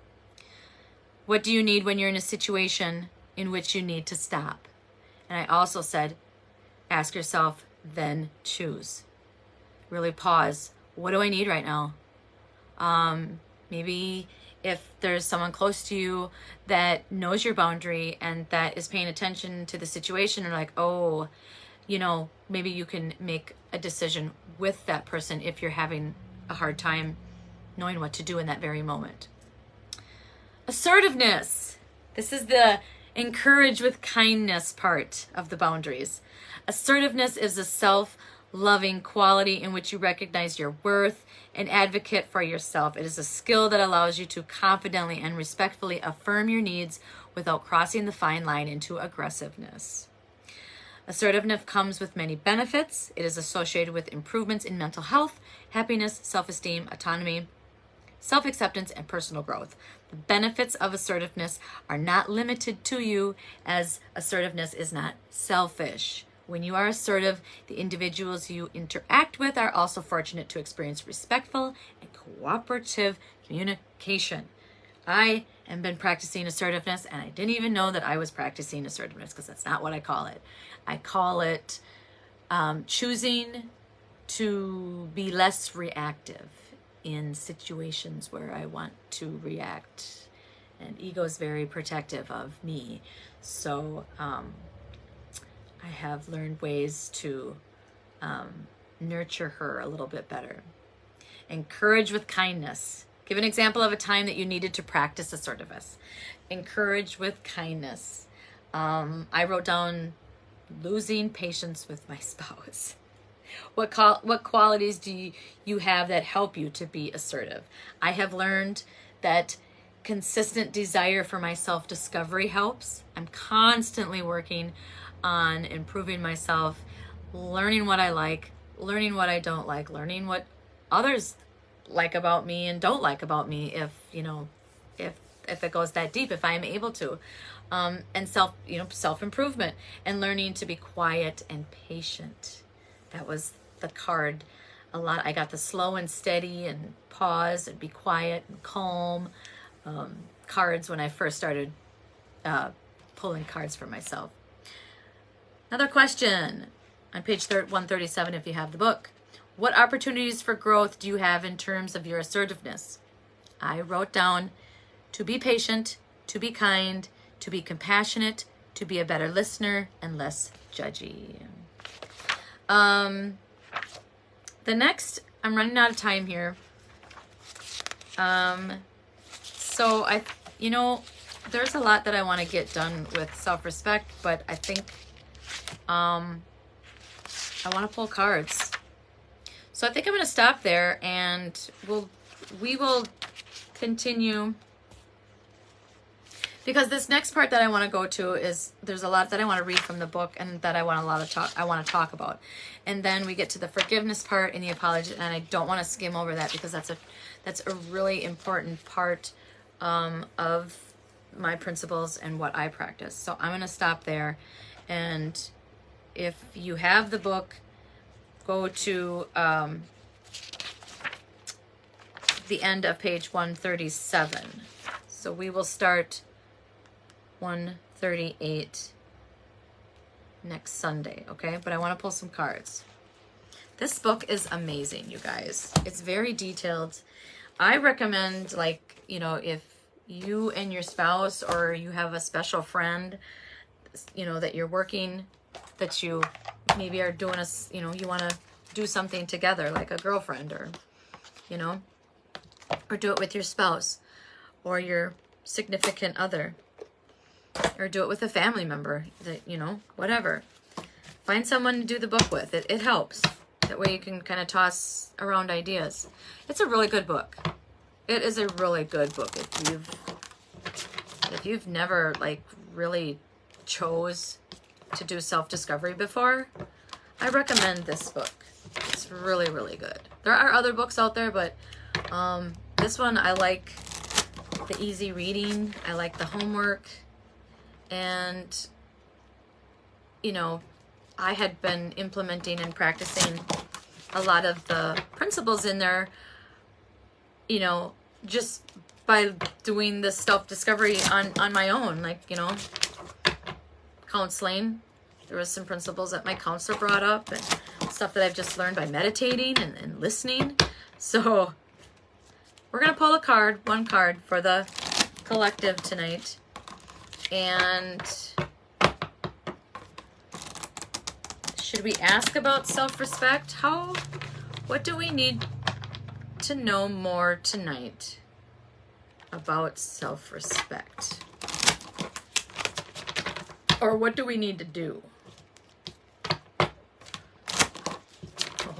What do you need when you're in a situation in which you need to stop? And I also said, ask yourself, then choose. Really pause. What do I need right now? Maybe if there's someone close to you that knows your boundary and that is paying attention to the situation, and like, oh, you know, maybe you can make a decision with that person if you're having a hard time knowing what to do in that very moment. Assertiveness. This is the encourage with kindness part of the boundaries. Assertiveness is a self-loving quality in which you recognize your worth and advocate for yourself. It is a skill that allows you to confidently and respectfully affirm your needs without crossing the fine line into aggressiveness. Assertiveness comes with many benefits. It is associated with improvements in mental health, happiness, self-esteem, autonomy, self-acceptance, and personal growth. The benefits of assertiveness are not limited to you, as assertiveness is not selfish. When you are assertive, the individuals you interact with are also fortunate to experience respectful and cooperative communication. I have been practicing assertiveness, and I didn't even know that I was practicing assertiveness, because that's not what I call it. I call it choosing to be less reactive in situations where I want to react. And ego is very protective of me. So I have learned ways to nurture her a little bit better. Encourage with kindness. Give an example of a time that you needed to practice assertiveness. Encourage with kindness. I wrote down losing patience with my spouse. What qualities do you have that help you to be assertive? I have learned that consistent desire for my self-discovery helps. I'm constantly working on improving myself, learning what I like, learning what I don't like, learning what others like about me and don't like about me, if it goes that deep, if I am able to. And self-improvement, and learning to be quiet and patient. That was the card a lot. I got the slow and steady and pause and be quiet and calm cards when I first started pulling cards for myself. Another question on page 137 if you have the book. What opportunities for growth do you have in terms of your assertiveness? I wrote down to be patient, to be kind, to be compassionate, to be a better listener, and less judgy. The next, I'm running out of time here. So there's a lot that I want to get done with self-respect, but I think I want to pull cards. So I think I'm going to stop there, and we will continue, because this next part that I want to go to is, there's a lot that I want to read from the book and that I want to talk about. And then we get to the forgiveness part and the apology, and I don't want to skim over that, because that's a really important part of my principles and what I practice. So I'm going to stop there. And if you have the book, go to the end of page 137. So we will start 138 next Sunday, okay? But I want to pull some cards. This book is amazing, you guys. It's very detailed. I recommend, if you and your spouse, or you have a special friend, that you're working, that you maybe are doing you want to do something together, like a girlfriend, or do it with your spouse or your significant other, or do it with a family member, that whatever. Find someone to do the book with. It helps. That way you can kind of toss around ideas. It's a really good book. It is a really good book. If you've never really chose to do self-discovery before, I recommend this book. It's really, really good. There are other books out there, but this one, I like the easy reading. I like the homework. And, I had been implementing and practicing a lot of the principles in there, just by doing the self-discovery on my own, counseling. There was some principles that my counselor brought up, and stuff that I've just learned by meditating and listening. So we're going to pull a card, one card for the collective tonight. And should we ask about self-respect? What do we need to know more tonight about self-respect? Or what do we need to do?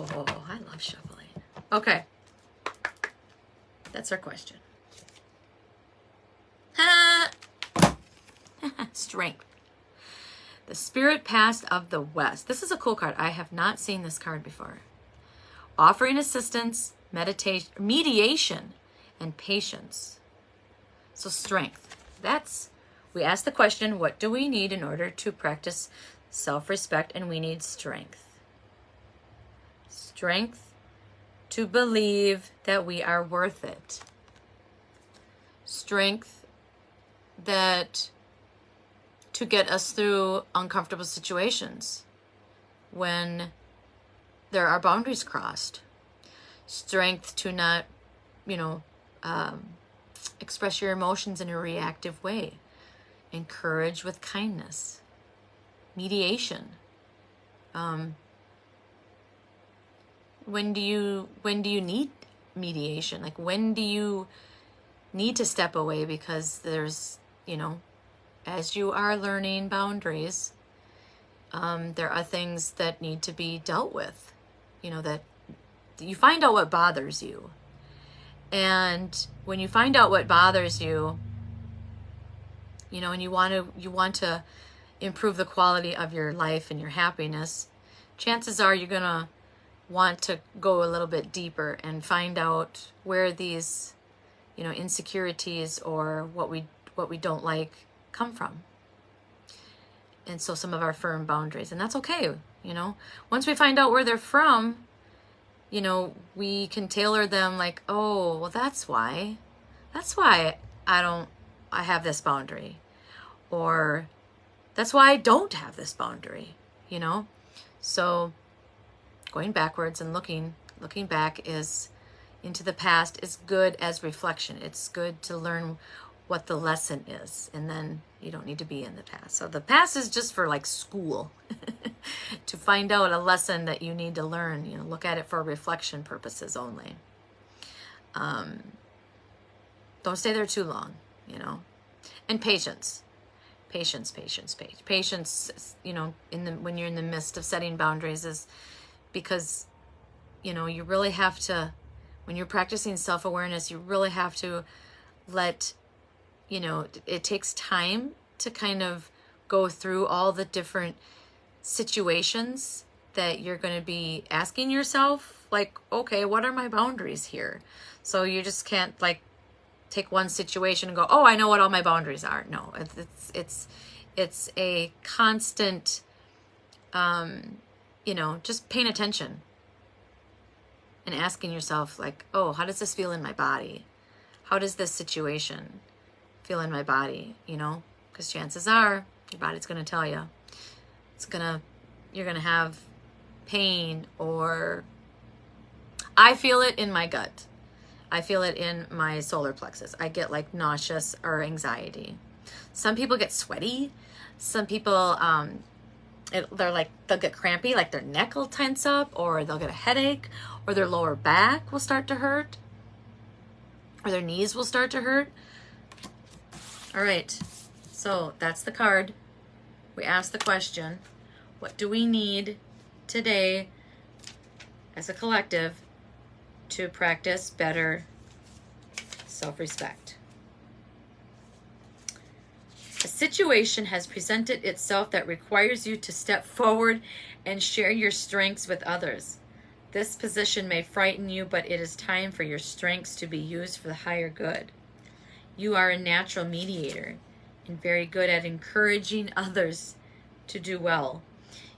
Oh, I love shuffling. Okay. That's our question. Strength. The spirit past of the West. This is a cool card. I have not seen this card before. Offering assistance, mediation, and patience. So strength. We asked the question, what do we need in order to practice self-respect? And we need strength. Strength to believe that we are worth it. Strength to get us through uncomfortable situations when there are boundaries crossed. Strength to not, express your emotions in a reactive way. Encourage with kindness. Mediation. When do you need mediation? Like, when do you need to step away because there's, as you are learning boundaries, there are things that need to be dealt with, that you find out what bothers you. And when you find out what bothers you, and you want to improve the quality of your life and your happiness, chances are you're going to want to go a little bit deeper and find out where these, insecurities or what we don't like come from. And so some of our firm boundaries, and that's okay. Once we find out where they're from, we can tailor them like, oh, well, that's why I have this boundary, or that's why I don't have this boundary, So going backwards and looking back into the past is good as reflection. It's good to learn what the lesson is, and then you don't need to be in the past. So the past is just for like school to find out a lesson that you need to learn. Look at it for reflection purposes only. Don't stay there too long, and patience, when you're in the midst of setting boundaries, is because you really have to, when you're practicing self-awareness, you really have to let it takes time to kind of go through all the different situations that you're going to be asking yourself, like, okay, what are my boundaries here? So you just can't take one situation and go, oh, I know what all my boundaries are. No, it's a constant, just paying attention and asking yourself, like, oh, how does this feel in my body? How does this situation feel in my body? Because chances are your body's going to tell you. You're going to have pain, or I feel it in my gut. I feel it in my solar plexus. I get nauseous or anxiety. Some people get sweaty. Some people, they'll get crampy, like their neck will tense up, or they'll get a headache, or their lower back will start to hurt, or their knees will start to hurt. All right, so that's the card. We asked the question, what do we need today as a collective to practice better self-respect? A situation has presented itself that requires you to step forward and share your strengths with others. This position may frighten you, but it is time for your strengths to be used for the higher good. You are a natural mediator and very good at encouraging others to do well.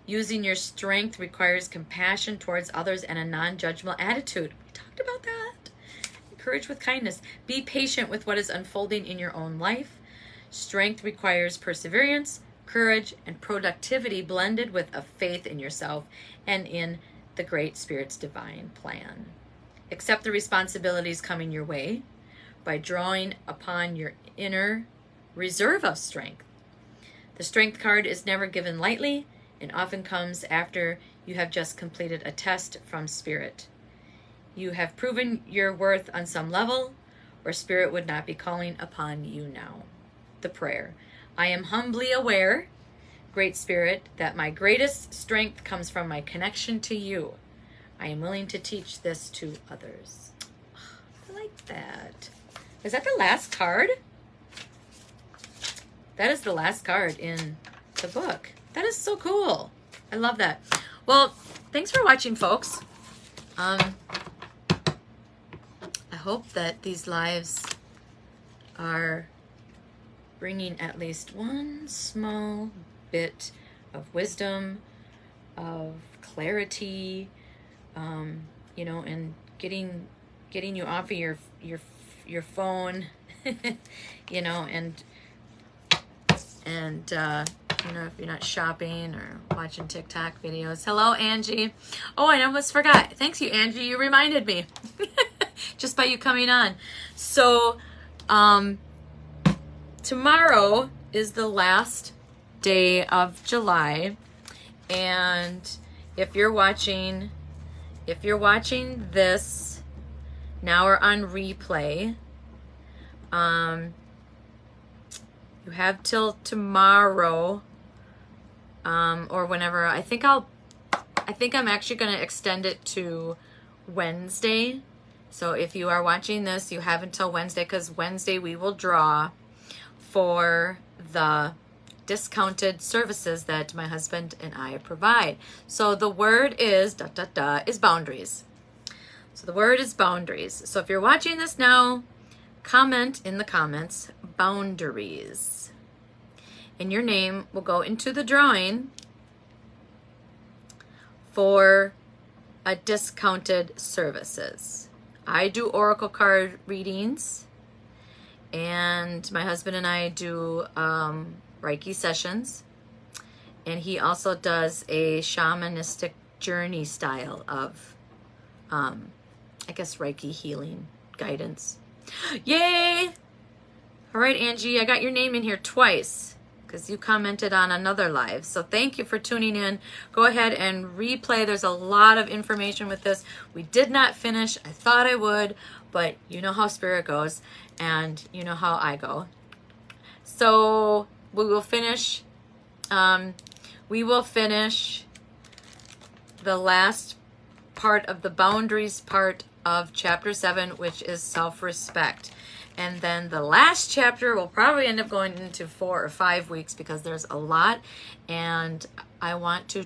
Using your strength requires compassion towards others and a non-judgmental attitude. We talked about that. Encourage with kindness. Be patient with what is unfolding in your own life. Strength requires perseverance, courage, and productivity blended with a faith in yourself and in the Great Spirit's divine plan. accept the responsibilities coming your way by drawing upon your inner reserve of strength. The strength card is never given lightly and often comes after you have just completed a test from Spirit. You have proven your worth on some level, or Spirit would not be calling upon you now. The prayer. I am humbly aware, Great Spirit, that my greatest strength comes from my connection to you. I am willing to teach this to others. I like that. Is that the last card? That is the last card in the book. That is so cool. I love that. Well, thanks for watching, folks. I hope that these lives are bringing at least one small bit of wisdom, of clarity, you know, and getting you off of your phone, you know, and you know, if you're not shopping or watching TikTok videos. Hello, Angie. Oh, I almost forgot. Thanks you, Angie. You reminded me just by you coming on. So, tomorrow is the last day of July, and if you're watching this now or on replay, you have till tomorrow, or whenever. I think I'm actually going to extend it to Wednesday. So if you are watching this, you have until Wednesday, because Wednesday we will draw for the discounted services that my husband and I provide. So the word is is boundaries. So the word is boundaries. So if you're watching this now, comment in the comments boundaries, and your name will go into the drawing for a discounted services. I do oracle card readings, and my husband and I do Reiki sessions, and he also does a shamanistic journey style of I guess Reiki healing guidance. Yay! All right, Angie, I got your name in here twice because you commented on another live. So thank you for tuning in. Go ahead and replay. There's a lot of information with this. We did not finish. I thought I would, but you know how Spirit goes, and you know how I go. So we will finish. We will finish the last part of the boundaries part of chapter 7, which is self-respect. And then the last chapter will probably end up going into 4 or 5 weeks because there's a lot, and I want to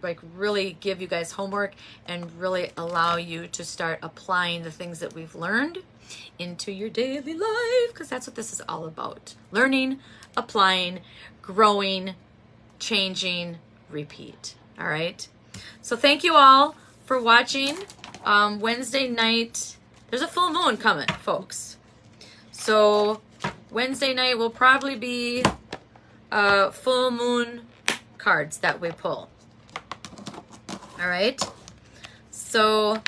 like really give you guys homework and really allow you to start applying the things that we've learned into your daily life, because that's what this is all about. Learning, applying, growing, changing, repeat. All right. So thank you all for watching. Wednesday night, there's a full moon coming, folks. So Wednesday night will probably be full moon cards that we pull. All right. So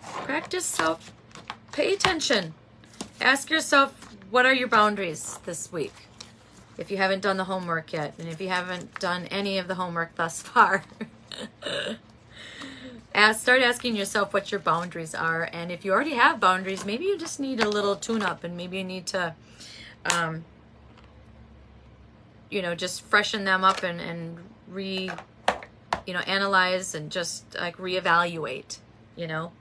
practice self, pay attention. Ask yourself, what are your boundaries this week? If you haven't done the homework yet, and if you haven't done any of the homework thus far, start asking yourself what your boundaries are. And if you already have boundaries, maybe you just need a little tune-up, and maybe you need to, you know, just freshen them up and analyze and just like reevaluate, you know.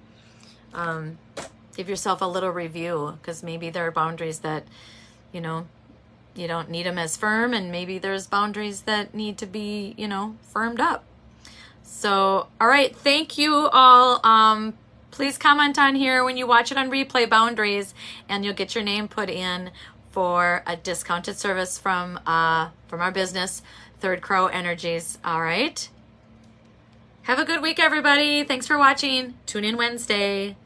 Give yourself a little review, because maybe there are boundaries that, you know, you don't need them as firm, and maybe there's boundaries that need to be, you know, firmed up. So, all right, thank you all. Please comment on here when you watch it on replay, boundaries, and you'll get your name put in for a discounted service from our business, Third Crow Energies. All right. Have a good week, everybody. Thanks for watching. Tune in Wednesday.